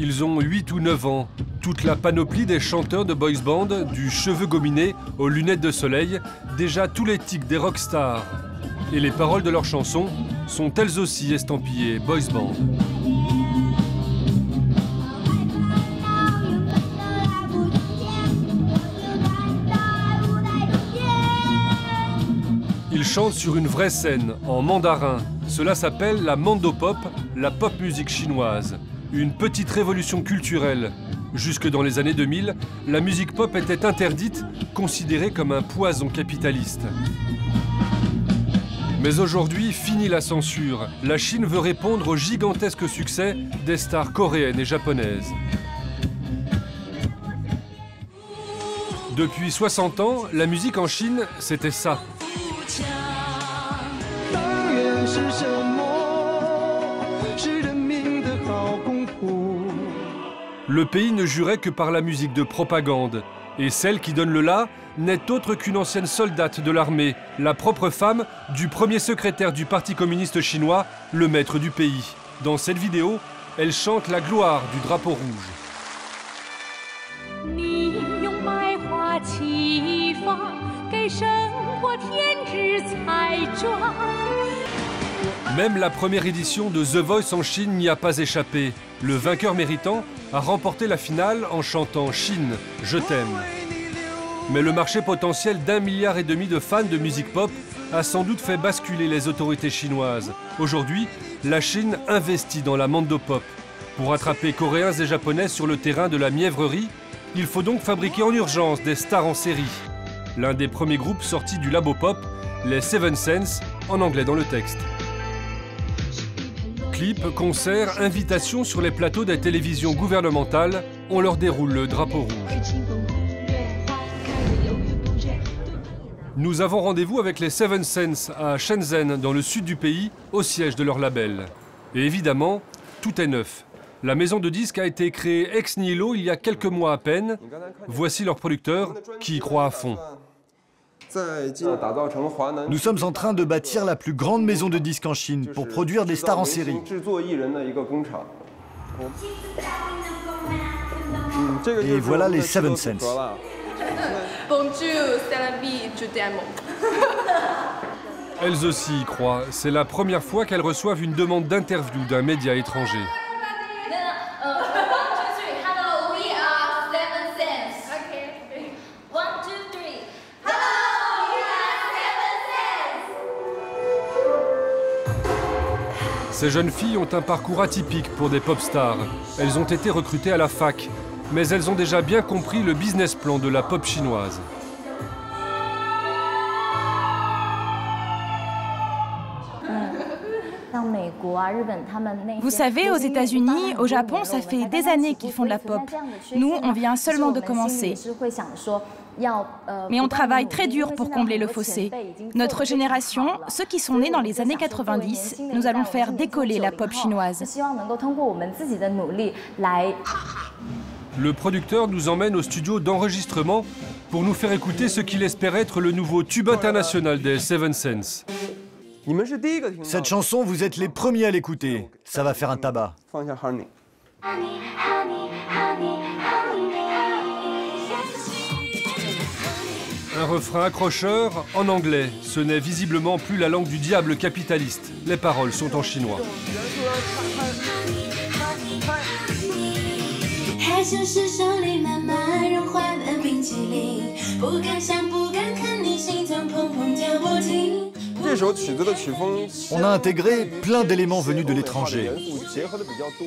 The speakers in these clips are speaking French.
Ils ont 8 ou 9 ans. Toute la panoplie des chanteurs de boys band, du cheveu gominé aux lunettes de soleil, déjà tous les tics des rockstars. Et les paroles de leurs chansons sont elles aussi estampillées boys band. Ils chantent sur une vraie scène, en mandarin. Cela s'appelle la mandopop, la pop musique chinoise. Une petite révolution culturelle. Jusque dans les années 2000, la musique pop était interdite, considérée comme un poison capitaliste. Mais aujourd'hui, fini la censure. La Chine veut répondre au gigantesque succès des stars coréennes et japonaises. Depuis 60 ans, la musique en Chine, c'était ça. Le pays ne jurait que par la musique de propagande. Et celle qui donne le la n'est autre qu'une ancienne soldate de l'armée, la propre femme du premier secrétaire du Parti communiste chinois, le maître du pays. Dans cette vidéo, elle chante la gloire du drapeau rouge. Même la première édition de The Voice en Chine n'y a pas échappé. Le vainqueur méritant a remporté la finale en chantant « Chine, je t'aime ». Mais le marché potentiel d'1,5 milliard de fans de musique pop a sans doute fait basculer les autorités chinoises. Aujourd'hui, la Chine investit dans la mandopop. Pour attraper Coréens et Japonais sur le terrain de la mièvrerie, il faut donc fabriquer en urgence des stars en série. L'un des premiers groupes sortis du labo pop, les Seven Sense, en anglais dans le texte. Clips, concerts, invitations sur les plateaux des télévisions gouvernementales, on leur déroule le drapeau rouge. Nous avons rendez-vous avec les Seven Sense à Shenzhen, dans le sud du pays, au siège de leur label. Et évidemment, tout est neuf. La maison de disques a été créée ex nihilo il y a quelques mois à peine. Voici leur producteur qui y croit à fond. Nous sommes en train de bâtir la plus grande maison de disques en Chine pour produire des stars en série. Et voilà les Seven Sense. Elles aussi y croient. C'est la première fois qu'elles reçoivent une demande d'interview d'un média étranger. Ces jeunes filles ont un parcours atypique pour des pop stars. Elles ont été recrutées à la fac, mais elles ont déjà bien compris le business plan de la pop chinoise. Vous savez, aux États-Unis, au Japon, ça fait des années qu'ils font de la pop. Nous, on vient seulement de commencer. Mais on travaille très dur pour combler le fossé. Notre génération, ceux qui sont nés dans les années 90, nous allons faire décoller la pop chinoise. Le producteur nous emmène au studio d'enregistrement pour nous faire écouter ce qu'il espère être le nouveau tube international des Seven Sense. Cette chanson, vous êtes les premiers à l'écouter. Ça va faire un tabac. Un refrain accrocheur en anglais. Ce n'est visiblement plus la langue du diable capitaliste. Les paroles sont en chinois. On a intégré plein d'éléments venus de l'étranger.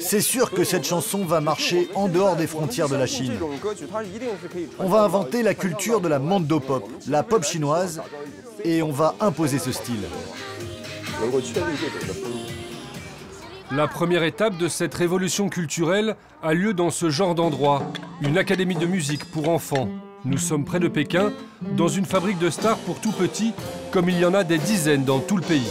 C'est sûr que cette chanson va marcher en dehors des frontières de la Chine. On va inventer la culture de la mandopop, la pop chinoise, et on va imposer ce style. La première étape de cette révolution culturelle a lieu dans ce genre d'endroit, une académie de musique pour enfants. Nous sommes près de Pékin, dans une fabrique de stars pour tout petits, comme il y en a des dizaines dans tout le pays.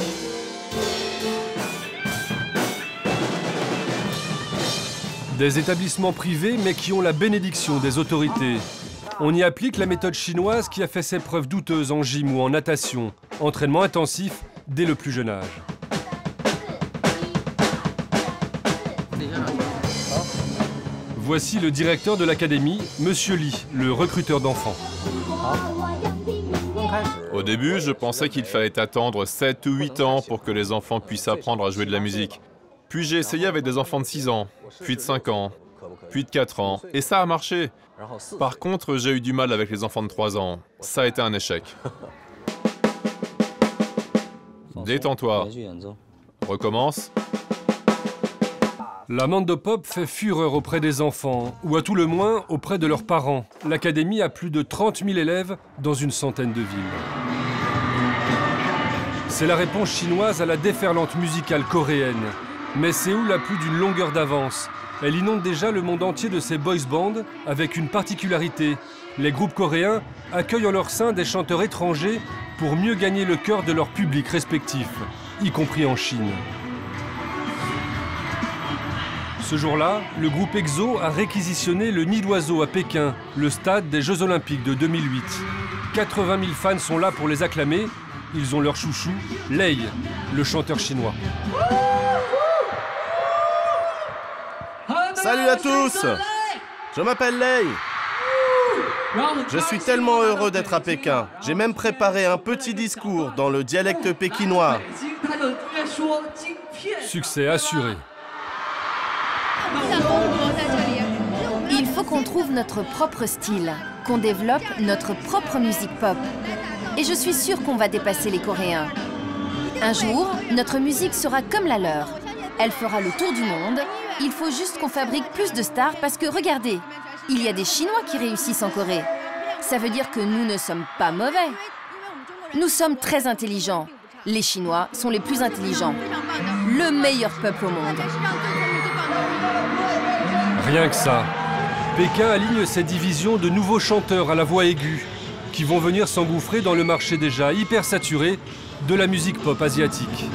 Des établissements privés, mais qui ont la bénédiction des autorités. On y applique la méthode chinoise qui a fait ses preuves douteuses en gym ou en natation. Entraînement intensif dès le plus jeune âge. Voici le directeur de l'académie, Monsieur Li, le recruteur d'enfants. Au début, je pensais qu'il fallait attendre 7 ou 8 ans pour que les enfants puissent apprendre à jouer de la musique. Puis j'ai essayé avec des enfants de 6 ans, puis de 5 ans, puis de 4 ans, et ça a marché. Par contre, j'ai eu du mal avec les enfants de 3 ans. Ça a été un échec. Détends-toi. Recommence. La Mandopop fait fureur auprès des enfants, ou à tout le moins auprès de leurs parents. L'académie a plus de 30 000 élèves dans une centaine de villes. C'est la réponse chinoise à la déferlante musicale coréenne. Mais Séoul a plus d'une longueur d'avance. Elle inonde déjà le monde entier de ses boys bands avec une particularité. Les groupes coréens accueillent en leur sein des chanteurs étrangers pour mieux gagner le cœur de leur public respectif, y compris en Chine. Ce jour-là, le groupe EXO a réquisitionné le Nid d'Oiseau à Pékin, le stade des Jeux Olympiques de 2008. 80 000 fans sont là pour les acclamer. Ils ont leur chouchou, Lei, le chanteur chinois. Salut à tous! Je m'appelle Lei. Je suis tellement heureux d'être à Pékin. J'ai même préparé un petit discours dans le dialecte pékinois. Succès assuré. Il faut qu'on trouve notre propre style, qu'on développe notre propre musique pop. Et je suis sûre qu'on va dépasser les Coréens. Un jour, notre musique sera comme la leur. Elle fera le tour du monde. Il faut juste qu'on fabrique plus de stars parce que, regardez, il y a des Chinois qui réussissent en Corée. Ça veut dire que nous ne sommes pas mauvais. Nous sommes très intelligents. Les Chinois sont les plus intelligents. Le meilleur peuple au monde. Rien que ça. Pékin aligne ses divisions de nouveaux chanteurs à la voix aiguë qui vont venir s'engouffrer dans le marché déjà hyper saturé de la musique pop asiatique.